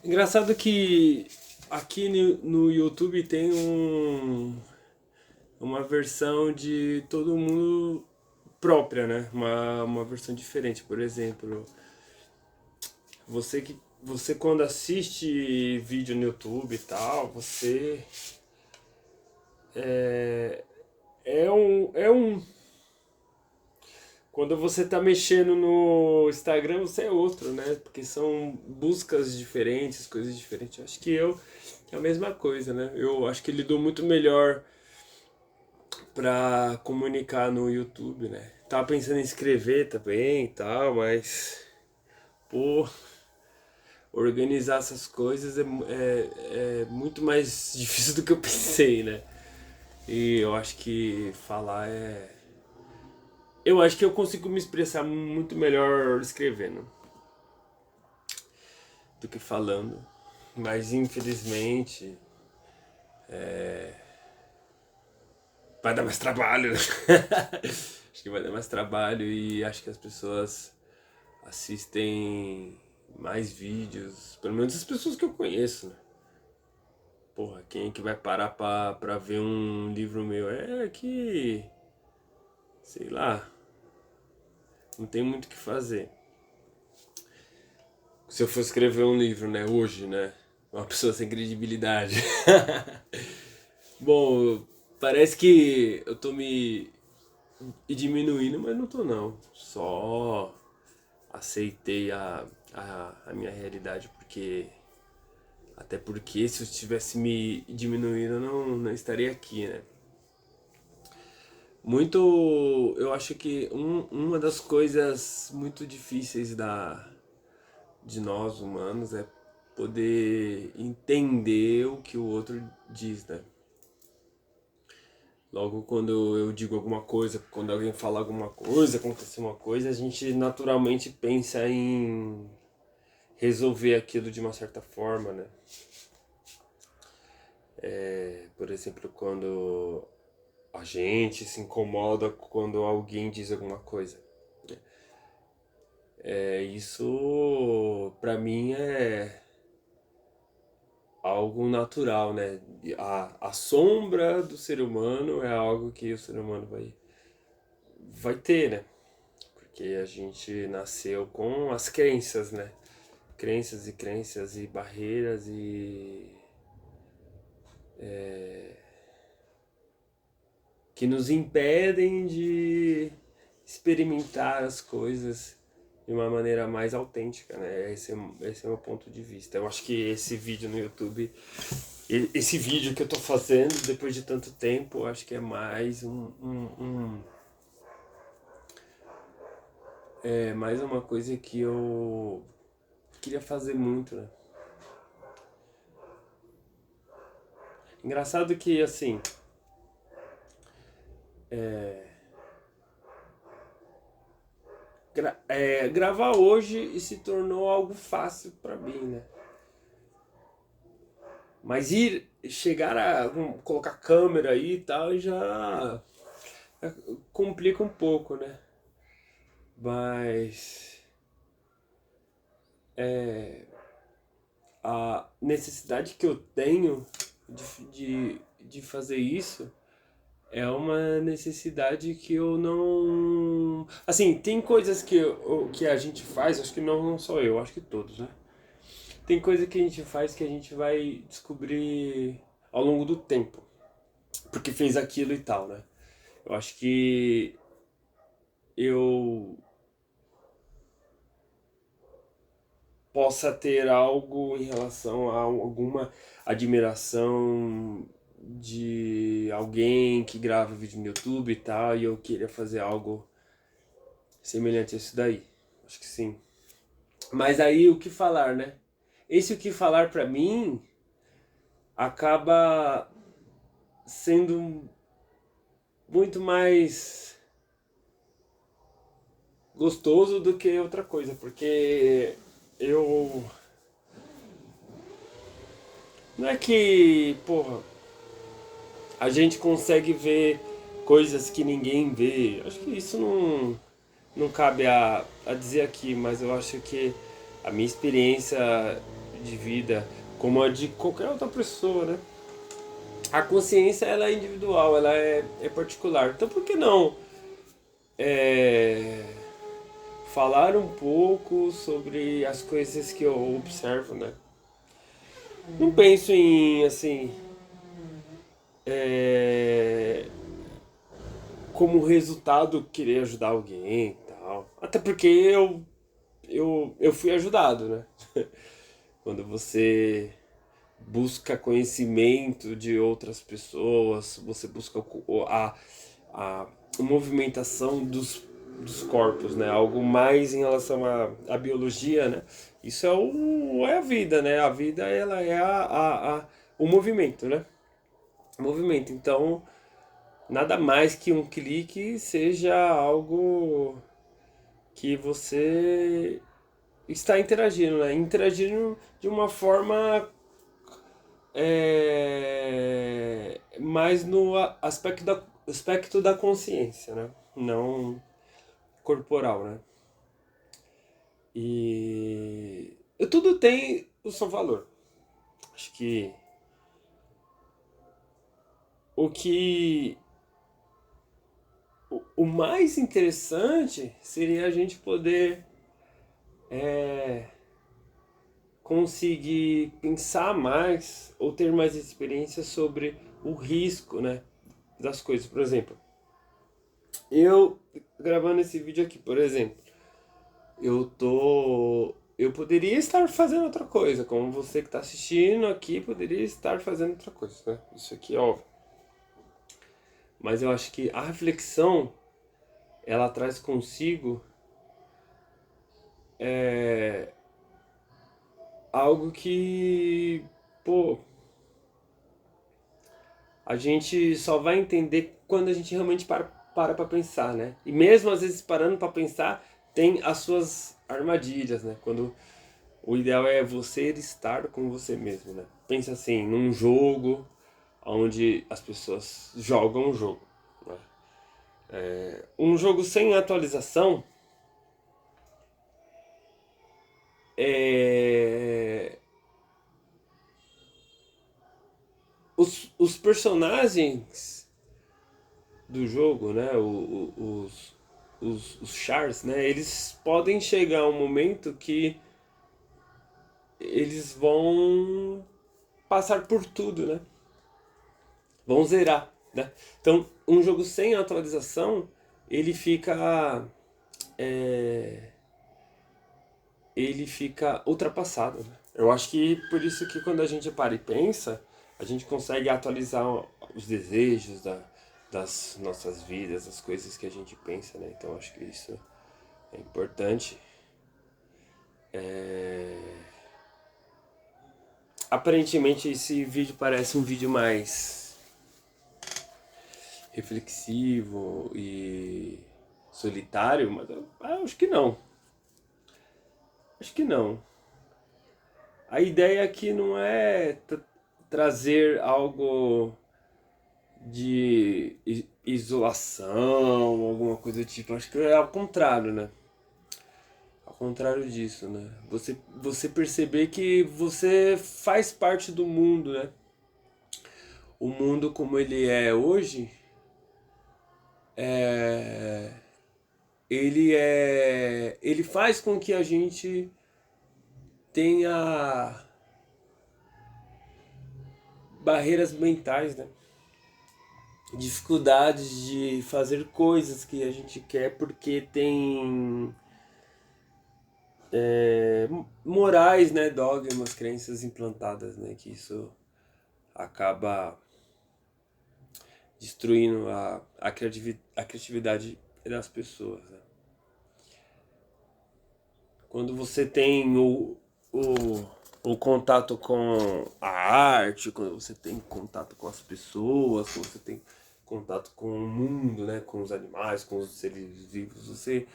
Engraçado que aqui no YouTube tem uma versão de todo mundo própria, né? Uma versão diferente. Por exemplo, você quando assiste vídeo no YouTube e tal, você é um. Quando você tá mexendo no Instagram, você é outro, né? Porque são buscas diferentes, coisas diferentes. Eu acho que eu é a mesma coisa, né? Eu acho que lido muito melhor pra comunicar no YouTube, né? Tava pensando em escrever também e tal, mas, pô, organizar essas coisas é muito mais difícil do que eu pensei, né? E eu acho que falar é. Eu acho que eu consigo me expressar muito melhor escrevendo do que falando. Mas infelizmente vai dar mais trabalho. Acho que vai dar mais trabalho e acho que as pessoas assistem mais vídeos, pelo menos as pessoas que eu conheço, né? Porra, quem é que vai parar pra ver um livro meu? É que, sei lá, não tem muito o que fazer. Se eu for escrever um livro, né, hoje, né? Uma pessoa sem credibilidade. Bom, parece que eu tô me diminuindo, mas não tô não. Só aceitei a minha realidade porque até porque se eu estivesse me diminuindo eu não estaria aqui, né? Muito, eu acho que uma das coisas muito difíceis de nós humanos é poder entender o que o outro diz, né? Logo quando eu digo alguma coisa, quando alguém fala alguma coisa, acontece uma coisa, a gente naturalmente pensa em resolver aquilo de uma certa forma, né? Por exemplo, quando a gente se incomoda quando alguém diz alguma coisa. Isso pra mim é algo natural, né? A sombra do ser humano é algo que o ser humano vai ter, né? Porque a gente nasceu com as crenças, né? Crenças e crenças e barreiras e que nos impedem de experimentar as coisas de uma maneira mais autêntica, né? Esse é o meu ponto de vista. Eu acho que esse vídeo no YouTube, esse vídeo que eu tô fazendo depois de tanto tempo, eu acho que é mais mais uma coisa que eu queria fazer muito, né? Engraçado que, assim, gravar hoje se tornou algo fácil pra mim, né? Mas chegar a colocar câmera aí e tal, já complica um pouco, né? Mas a necessidade que eu tenho de fazer isso é uma necessidade que eu não. Assim, tem coisas que a gente faz, acho que não só eu, acho que todos, né? Tem coisa que a gente faz que a gente vai descobrir ao longo do tempo, porque fez aquilo e tal, né? Eu acho que eu possa ter algo em relação a alguma admiração de alguém que grava vídeo no YouTube e tal, e eu queria fazer algo semelhante a isso daí. Acho que sim. Mas aí o que falar, né? Esse o que falar pra mim acaba sendo muito mais gostoso do que outra coisa, porque eu não é que, porra, a gente consegue ver coisas que ninguém vê. Acho que isso não cabe a dizer aqui, mas eu acho que a minha experiência de vida como a de qualquer outra pessoa, né? A consciência ela é individual, ela é particular. Então por que não é, falar um pouco sobre as coisas que eu observo, né? Não penso em assim é, como resultado querer ajudar alguém e tal. Até porque eu fui ajudado, né? Quando você busca conhecimento de outras pessoas, você busca a movimentação dos corpos, né? Algo mais em relação à biologia, né? Isso é a vida, né? A vida ela é o movimento, né? O movimento. Então, nada mais que um clique seja algo que você está interagindo, né? Interagindo de uma forma mais no aspecto da consciência, né? Não corporal, né? E tudo tem o seu valor. Acho que o que o mais interessante seria a gente poder conseguir pensar mais ou ter mais experiência sobre o risco, né, das coisas. Por exemplo, eu gravando esse vídeo aqui, por exemplo, eu poderia estar fazendo outra coisa, como você que está assistindo aqui poderia estar fazendo outra coisa, né? Isso aqui é óbvio. Mas eu acho que a reflexão ela traz consigo algo que, pô, a gente só vai entender quando a gente realmente para pensar, né? E mesmo às vezes parando para pensar, tem as suas armadilhas, né? Quando o ideal é você estar com você mesmo, né? Pensa assim, num jogo onde as pessoas jogam um jogo, né? Um jogo sem atualização é... os personagens do jogo, né? Os chars, né? Eles podem chegar a um momento que eles vão passar por tudo, né? Vão zerar, né? Então, um jogo sem atualização, ele fica é, ele fica ultrapassado, né? Eu acho que por isso que quando a gente para e pensa, a gente consegue atualizar os desejos das nossas vidas, as coisas que a gente pensa, né? Então acho que isso é importante. Aparentemente esse vídeo parece um vídeo mais reflexivo e solitário, mas eu acho que não. Acho que não. A ideia aqui não é trazer algo de isolação, alguma coisa do tipo. Acho que é ao contrário, né? Ao contrário disso, né? Você perceber que você faz parte do mundo, né? O mundo como ele é hoje, é, ele faz com que a gente tenha barreiras mentais, né? Dificuldades de fazer coisas que a gente quer porque tem morais, né, dogmas, crenças implantadas, né, que isso acaba destruindo a criatividade das pessoas, né? Quando você tem o contato com a arte, quando você tem contato com as pessoas, quando você tem contato com o mundo, né, com os animais, com os seres vivos, você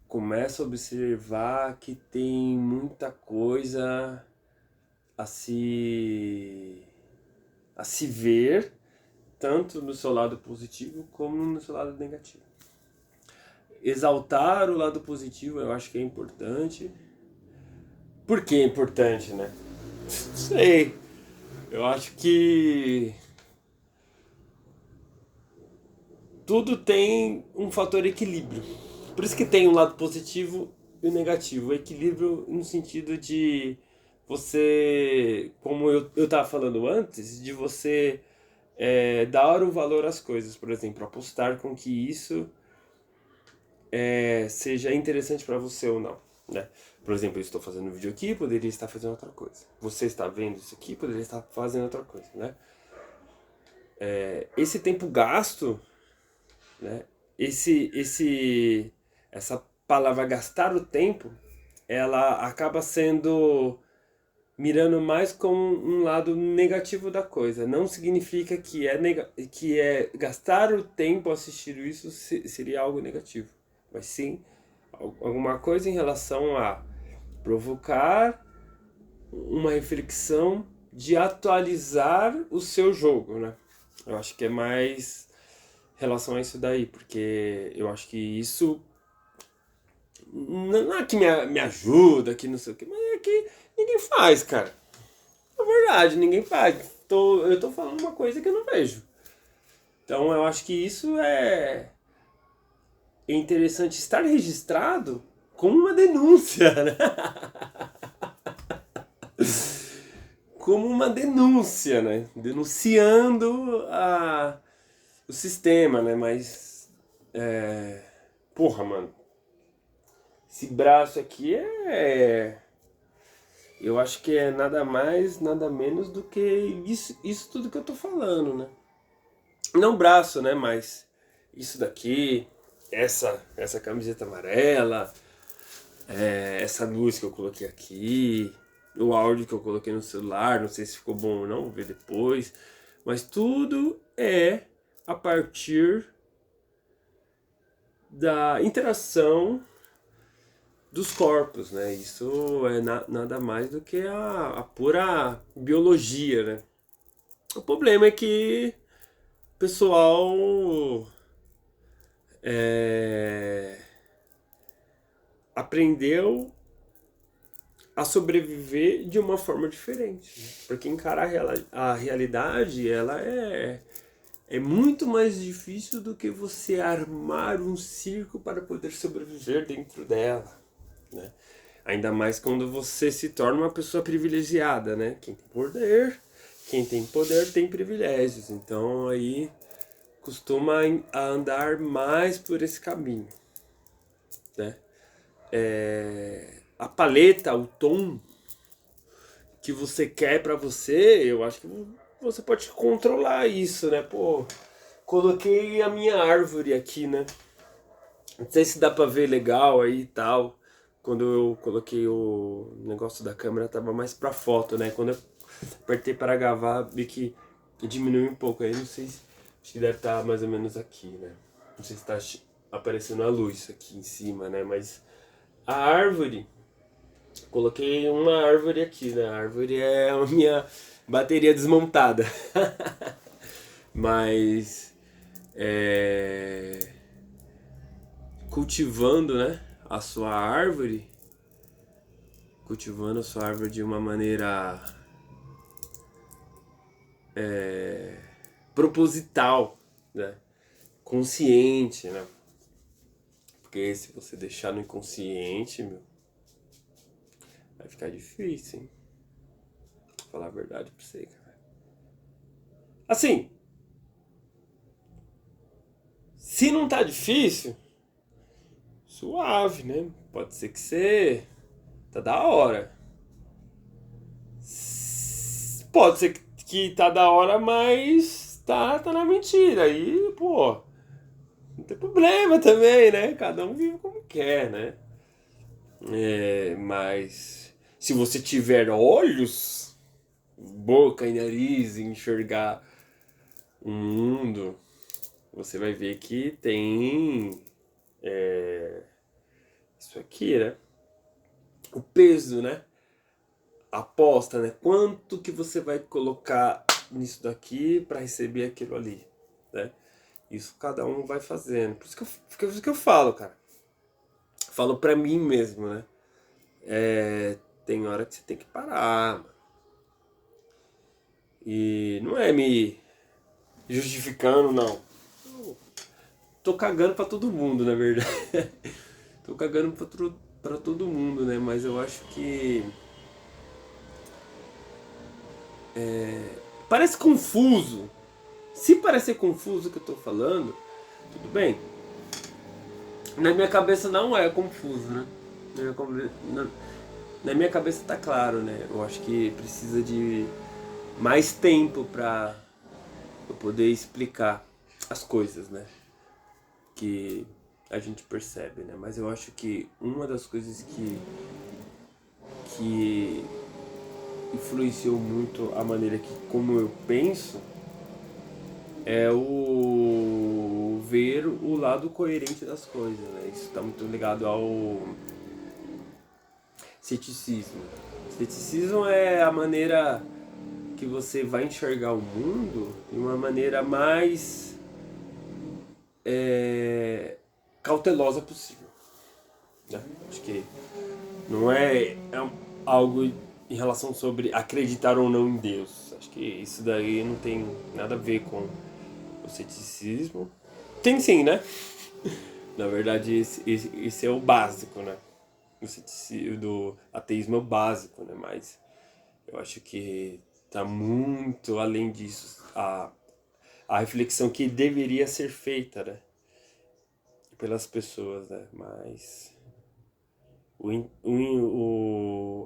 começa a observar que tem muita coisa a se a se ver, tanto no seu lado positivo como no seu lado negativo. Exaltar o lado positivo eu acho que é importante, Por que é importante, né? Não sei. Eu acho que tudo tem um fator equilíbrio. Por isso que tem um lado positivo e o negativo. O equilíbrio no sentido de você, como eu tava falando antes, de você dar o valor às coisas. Por exemplo, apostar com que isso seja interessante para você ou não, né? Por exemplo, eu estou fazendo um vídeo aqui, poderia estar fazendo outra coisa. Você está vendo isso aqui, poderia estar fazendo outra coisa, né? Esse tempo gasto, né? Essa palavra gastar o tempo, ela acaba sendo mirando mais como um lado negativo da coisa. Não significa que gastar o tempo assistindo isso seria algo negativo, mas sim alguma coisa em relação a provocar uma reflexão de atualizar o seu jogo, né? Eu acho que é mais relação a isso daí, porque eu acho que isso não é que me ajuda, que não sei o que, mas é que ninguém faz, cara. É verdade, ninguém faz. Eu tô falando uma coisa que eu não vejo. Então eu acho que isso é interessante estar registrado como uma denúncia, né? Como uma denúncia, né? Denunciando o sistema, né? Mas, porra, mano, esse braço aqui eu acho que é nada mais, nada menos do que isso tudo que eu tô falando, né? Não braço, né? Mas isso daqui, essa camiseta amarela, essa luz que eu coloquei aqui, o áudio que eu coloquei no celular, não sei se ficou bom ou não, vou ver depois. Mas tudo é a partir da interação dos corpos, né? Isso é nada mais do que a pura biologia, né? O problema é que o pessoal aprendeu a sobreviver de uma forma diferente, né? Porque encarar a realidade, ela é muito mais difícil do que você armar um circo para poder sobreviver dentro dela, né? Ainda mais quando você se torna uma pessoa privilegiada, né? Quem tem poder tem privilégios. Então aí costuma a andar mais por esse caminho, né? A paleta, o tom que você quer pra você, eu acho que você pode controlar isso, né? Pô, coloquei a minha árvore aqui, né? Não sei se dá pra ver legal aí e tal. Quando eu coloquei o negócio da câmera, tava mais pra foto, né? Quando eu apertei para gravar, vi que diminuiu um pouco aí. Não sei se. Acho que deve estar mais ou menos aqui, né? Não sei se tá aparecendo a luz aqui em cima, né? Mas a árvore. Coloquei uma árvore aqui, né? A árvore é a minha bateria desmontada. Mas. Cultivando, né? A sua árvore. Cultivando a sua árvore de uma maneira proposital, né? Consciente, né? Porque se você deixar no inconsciente, meu, vai ficar difícil, hein? Vou falar a verdade pra você, cara. Assim, se não tá difícil, suave, né? Pode ser que você tá da hora. Pode ser que tá da hora, mas tá na mentira. Aí, pô, não tem problema também, né? Cada um vive como quer, né? Mas se você tiver olhos, boca e nariz e enxergar o mundo, você vai ver que tem isso aqui, né? O peso, né? A aposta, né? Quanto que você vai colocar nisso daqui para receber aquilo ali, né? Isso cada um vai fazendo. Por isso que eu falo, cara. Falo pra mim mesmo, né? tem hora que você tem que parar, mano. E não é me justificando, não. Eu tô cagando pra todo mundo, na verdade. Tô cagando pra todo mundo, né? Mas eu acho que parece confuso. Se parecer confuso o que eu tô falando, tudo bem. Na minha cabeça não é confuso, né? Na minha cabeça tá claro, né? Eu acho que precisa de mais tempo pra eu poder explicar as coisas, né? Que a gente percebe, né? Mas eu acho que uma das coisas que influenciou muito a maneira que como eu penso é o ver o lado coerente das coisas, né? Isso está muito ligado ao ceticismo. Ceticismo é a maneira que você vai enxergar o mundo de uma maneira mais cautelosa possível, né? Acho que não é algo em relação sobre acreditar ou não em Deus. Acho que isso daí não tem nada a ver com o ceticismo. Tem sim, né? Na verdade, esse é o básico, né? O ceticismo do ateísmo é o básico, né? Mas eu acho que tá muito além disso a reflexão que deveria ser feita, né? Pelas pessoas, né? Mas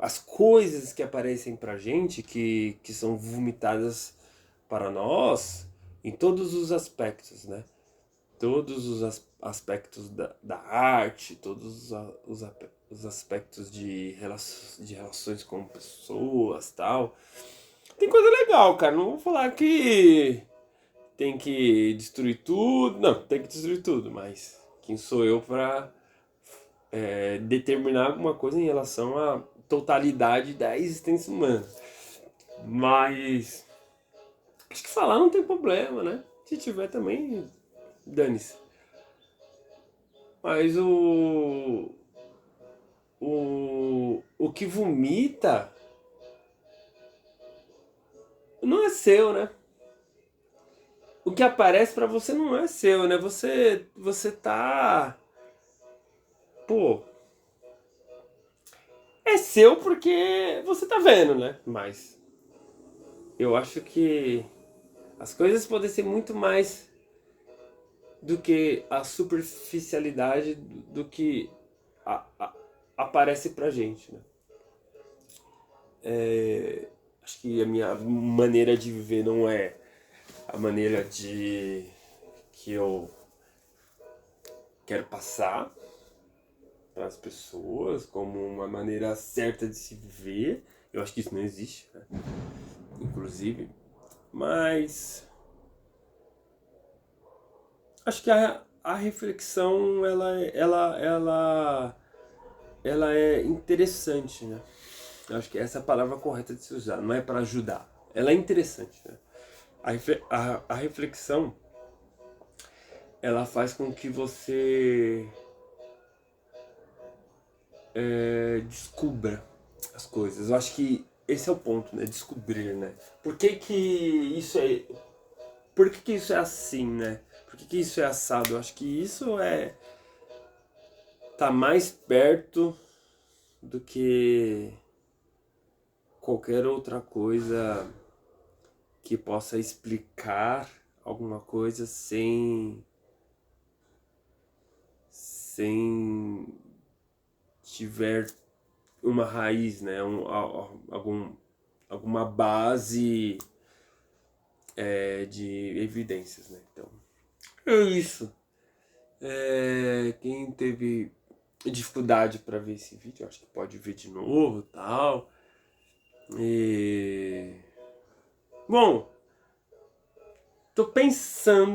as coisas que aparecem pra gente, que são vomitadas para nós, em todos os aspectos, né? Todos os aspectos da arte, todos os aspectos de relações com pessoas, tal. Tem coisa legal, cara. Não vou falar que tem que destruir tudo. Não, tem que destruir tudo, mas quem sou eu pra determinar alguma coisa em relação à totalidade da existência humana? Mas acho que falar não tem problema, né? Se tiver também, dane-se. Mas o que vomita não é seu, né? O que aparece pra você não é seu, né? Você tá. Pô, é seu porque você tá vendo, né? Mas eu acho que as coisas podem ser muito mais do que a superficialidade do que a- a- aparece pra gente, né? Acho que a minha maneira de viver não é a maneira de que eu quero passar para as pessoas como uma maneira certa de se viver. Eu acho que isso não existe, né? Inclusive, mas acho que a reflexão ela é interessante, né? Eu acho que essa é a palavra correta de se usar, não é para ajudar. Ela é interessante, né? A reflexão ela faz com que você descubra as coisas. Eu acho que esse é o ponto, né? Descobrir, né? Por que que isso é... Por que que isso é assim, né? Por que que isso é assado? Eu acho que isso tá mais perto do que qualquer outra coisa que possa explicar alguma coisa sem tiver uma raiz, né? Alguma base de evidências, né? Então, é isso. Quem teve dificuldade para ver esse vídeo, acho que pode ver de novo, tal. E bom, tô pensar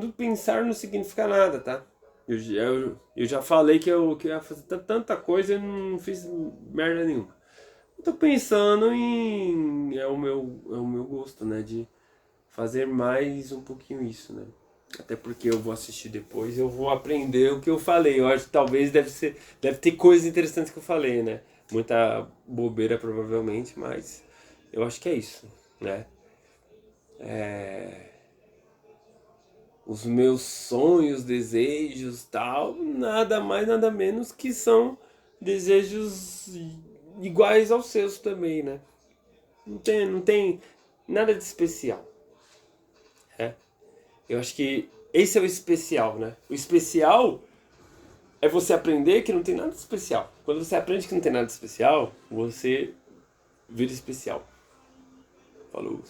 não significa nada, tá? Eu já falei que eu ia fazer tanta coisa e não fiz merda nenhuma. Eu tô pensando em. É o meu gosto, né? De fazer mais um pouquinho isso, né? Até porque eu vou assistir depois, eu vou aprender o que eu falei. Eu acho que talvez deve ter coisas interessantes que eu falei, né? muita bobeira provavelmente, mas eu acho que é isso, né? Os meus sonhos, desejos, tal, nada mais, nada menos que são desejos iguais aos seus também, né? Não tem nada de especial, né? Eu acho que esse é o especial, né? O especial é você aprender que não tem nada de especial. Quando você aprende que não tem nada de especial, você vira especial. Falou.